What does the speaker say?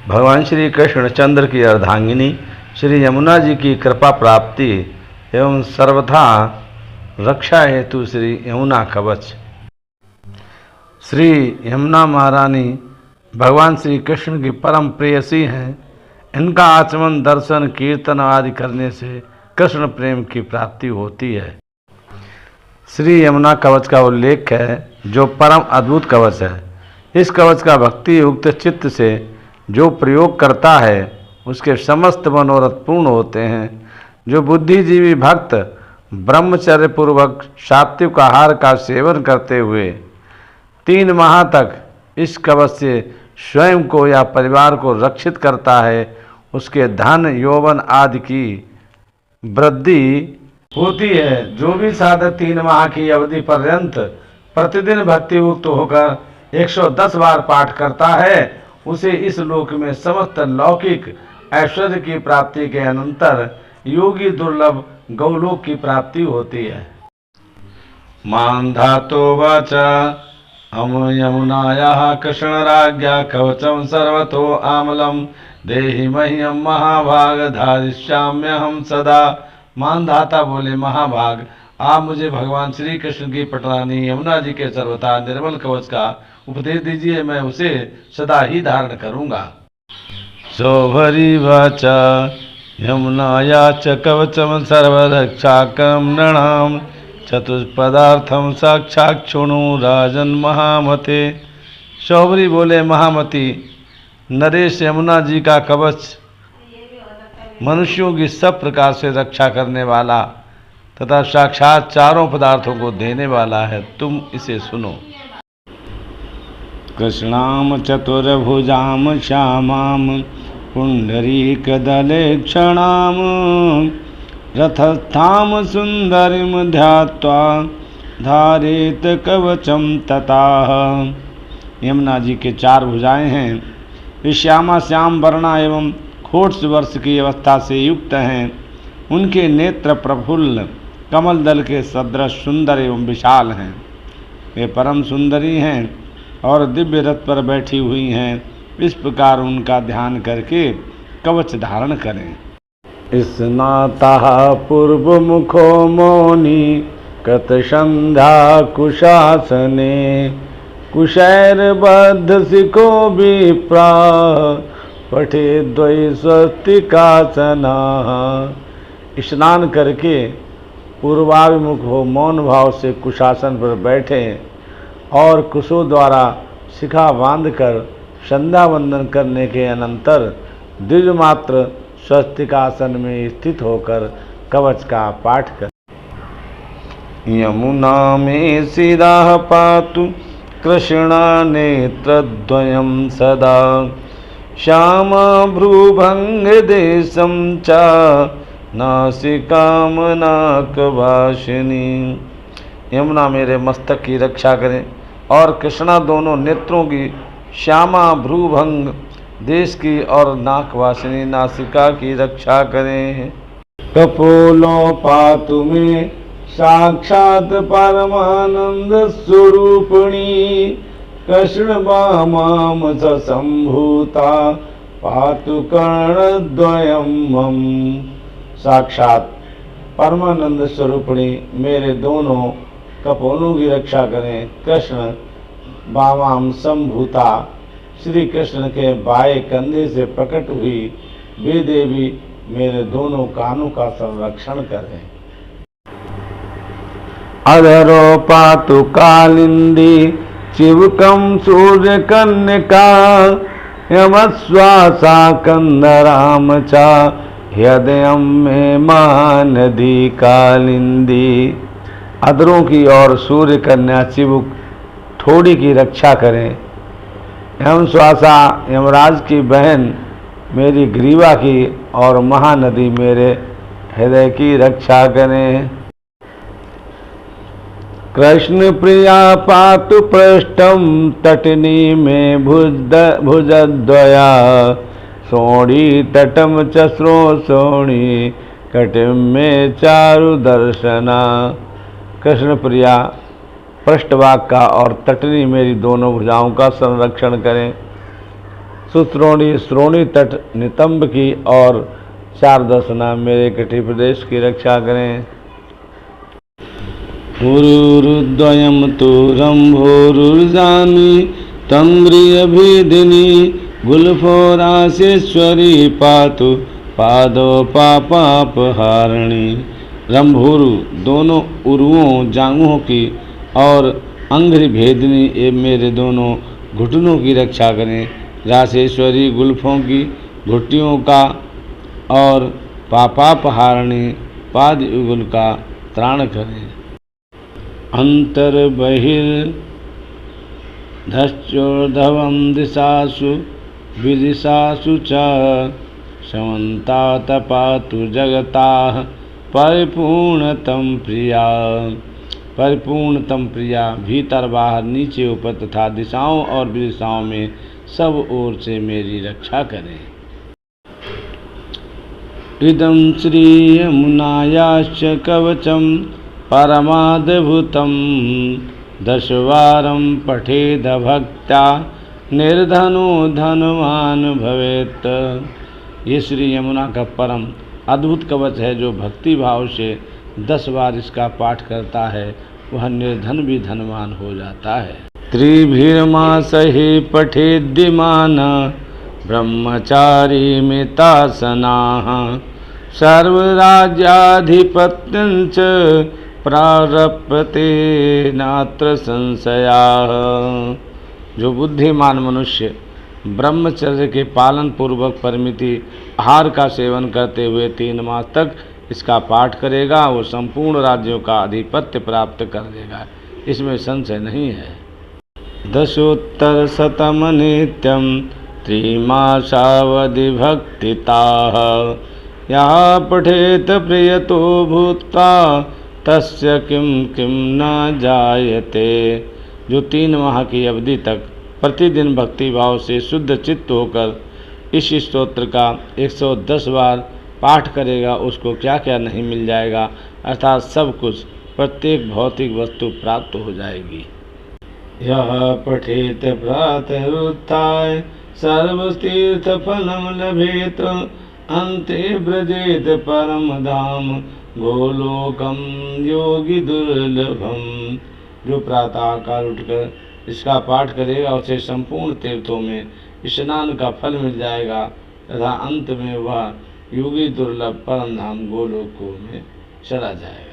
भगवान श्री कृष्णचंद्र की अर्धांगिनी श्री यमुना जी की कृपा प्राप्ति एवं सर्वथा रक्षा हेतु श्री यमुना कवच। श्री यमुना महारानी भगवान श्री कृष्ण की परम प्रेयसी हैं। इनका आचमन, दर्शन, कीर्तन आदि करने से कृष्ण प्रेम की प्राप्ति होती है। श्री यमुना कवच का उल्लेख है, जो परम अद्भुत कवच है। इस कवच का भक्ति युक्त चित्त से जो प्रयोग करता है उसके समस्त मनोरथ पूर्ण होते हैं। जो बुद्धिजीवी भक्त ब्रह्मचर्य पूर्वक सात्विक आहार का सेवन करते हुए 3 माह तक इस कवच से स्वयं को या परिवार को रक्षित करता है, उसके धन, यौवन आदि की वृद्धि होती है। जो भी साधक 3 माह की अवधि पर्यंत प्रतिदिन भक्ति युक्त होकर 110 बार पाठ करता है, उसे इस लोक में समस्त लौकिक ऐश्वर्य की प्राप्ति के अनंतर योगी दुर्लभ गौलोक की प्राप्ति होती है। मान्धातो वाचा अम यमुनायाः कृष्णराज्ञा कवचम सर्वतो आमलम देहि मह्यम महाभाग धारिष्याम्यहम सदा। मानधाता बोले, महाभाग, आप मुझे भगवान श्री कृष्ण की पटरानी यमुना जी के सर्वथा निर्मल कवच का उपदेश दीजिए, मैं उसे सदा ही धारण करूंगा। सौभरी वाचा यमुनाया च कवचम सर्वरक्षाकरम नृणाम चतुष्पदार्थम साक्षात् शृणु राजन महामते। सौभरी बोले, महामती, नरेश, यमुना जी का कवच मनुष्यों की सब प्रकार से रक्षा करने वाला तथा साक्षात चारों पदार्थों को देने वाला है, तुम इसे सुनो। कृष्णाम चतुर्भुजाम श्यामाम पुंडरीकदले क्षणाम रथस्थाम सुंदरीम ध्यात्वा धारेत कवचम तताह। यमुना जी के 4 भुजाएं हैं। वे श्यामा श्याम वर्णा एवं खोट्स वर्ष की अवस्था से युक्त हैं। उनके नेत्र प्रफुल्ल कमल दल के सदृश सुंदर एवं विशाल हैं। वे परम सुंदरी हैं और दिव्य रथ पर बैठी हुई हैं। इस प्रकार उनका ध्यान करके कवच धारण करें। स्नाता पूर्व मुखो मौनी कृत संध्या कुशासने कुशैर्बद्ध सिको विप्रा पठे द्वै स्वस्तिकासना। स्नान करके पूर्वाभिमुख हो मौन भाव से कुशासन पर बैठे और कुशों द्वारा शिखा बांधकर संध्या वंदन करने के अनंतर द्विजमात्र स्वस्तिकासन में स्थित होकर कवच का पाठ कर। यमुना में सिरा पातु कृष्णा नेत्रद्वयं सदा श्यामा भ्रूभंग देशम चा नासिकाम नाकवासिनी। यमुना मेरे मस्तक की रक्षा करें और कृष्णा दोनों नेत्रों की, श्यामा भ्रूभंग देश की और नाकवासिनी नासिका की रक्षा करें। कपोलो पातु में साक्षात परमानंद स्वरूपिणी कृष्ण वामाम संभूता पातु कर्णद्वयम मम। साक्षात परमानंद स्वरूपिणी मेरे दोनों कपोलों की रक्षा करें। कृष्ण वामाम संभूता श्री कृष्ण के बाएं कंधे से प्रकट हुई वे देवी मेरे दोनों कानों का संरक्षण करें। अधरो पातु कालिंदी चिवकम सूर्य कन्यका यमश्वासा कंदराम चा हृदयम में महानदी कालिंदी। अधरों की और सूर्य कन्या चिबुक थोड़ी की रक्षा करें। यमश्वासा यमराज की बहन मेरी ग्रीवा की और महानदी मेरे हृदय की रक्षा करें। कृष्ण प्रिया पातु पृष्ठम तटनी में भुजद्वया सोणी तटम चस्रो सोणी कटिम में चारु दर्शना। कृष्ण प्रिया पृष्ठभाग का और तटनी मेरी दोनों भुजाओं का संरक्षण करें। सुश्रोणी श्रोणी तट नितंब की और 4 दशना मेरे कटी प्रदेश की रक्षा करें। उरुरुद्वयं तु रंभोरुर्जानी तम्रियभिदिनी गुल्फोरासेश्वरी पातु पादो पापापहारिणी। रंभोरु दोनों उरुओं जांघों की और अंघ्रि भेदिनी ये मेरे दोनों घुटनों की रक्षा करें। रासेश्वरी गुल्फों की घुट्टियों का और पापापहारिणी पाद युगल का त्राण करें। अंतर बहिर्धश्चोर्धवं दिशासु विदिशासु च समन्तात पातु जगताः परिपूर्णतम प्रिया। परिपूर्णतम प्रिया भीतर बाहर नीचे ऊपर तथा दिशाओं और विदिशाओं में सब ओर से मेरी रक्षा करें। इदं श्री यमुनायाश्च कवचं परमाद्भुतं दशवारं पठेद भक्त्या निर्धनो धनवान भवेत्। ये श्री यमुना का परम अद्भुत कवच है, जो भक्ति भाव से 10 बार इसका पाठ करता है वह निर्धन भी धनवान हो जाता है। त्रिभिर्मासहि पठेद्यमान ब्रह्मचारी मितासनाः सर्वराज्याधिपत्यं च प्रारप्यते नात्र संशयाः। जो बुद्धिमान मनुष्य ब्रह्मचर्य के पालन पूर्वक परिमिति आहार का सेवन करते हुए 3 मास तक इसका पाठ करेगा, वो संपूर्ण राज्यों का आधिपत्य प्राप्त कर लेगा, इसमें संशय नहीं है। दशोत्तरशतम नित्यं त्रिमासावधि भक्तिताः यः पठेत प्रियतो भूत्वा तस्य किं किं न जायते। जो 3 माह की अवधि तक प्रतिदिन भक्ति भाव से शुद्ध चित्त होकर इस स्तोत्र का 110 बार पाठ करेगा, उसको क्या क्या नहीं मिल जाएगा, अर्थात सब कुछ, प्रत्येक भौतिक वस्तु प्राप्त हो जाएगी। यह पठेत प्रातरुत्थाय सर्वतीर्थफलं लभेत अन्ते व्रजेत परम धाम गोलोकम योगी दुर्लभम। जो प्रातः काल उठकर इसका पाठ करेगा उसे संपूर्ण तीर्थों में स्नान का फल मिल जाएगा तथा अंत में वह योगी दुर्लभ परम धाम गोलोक में चला जाएगा।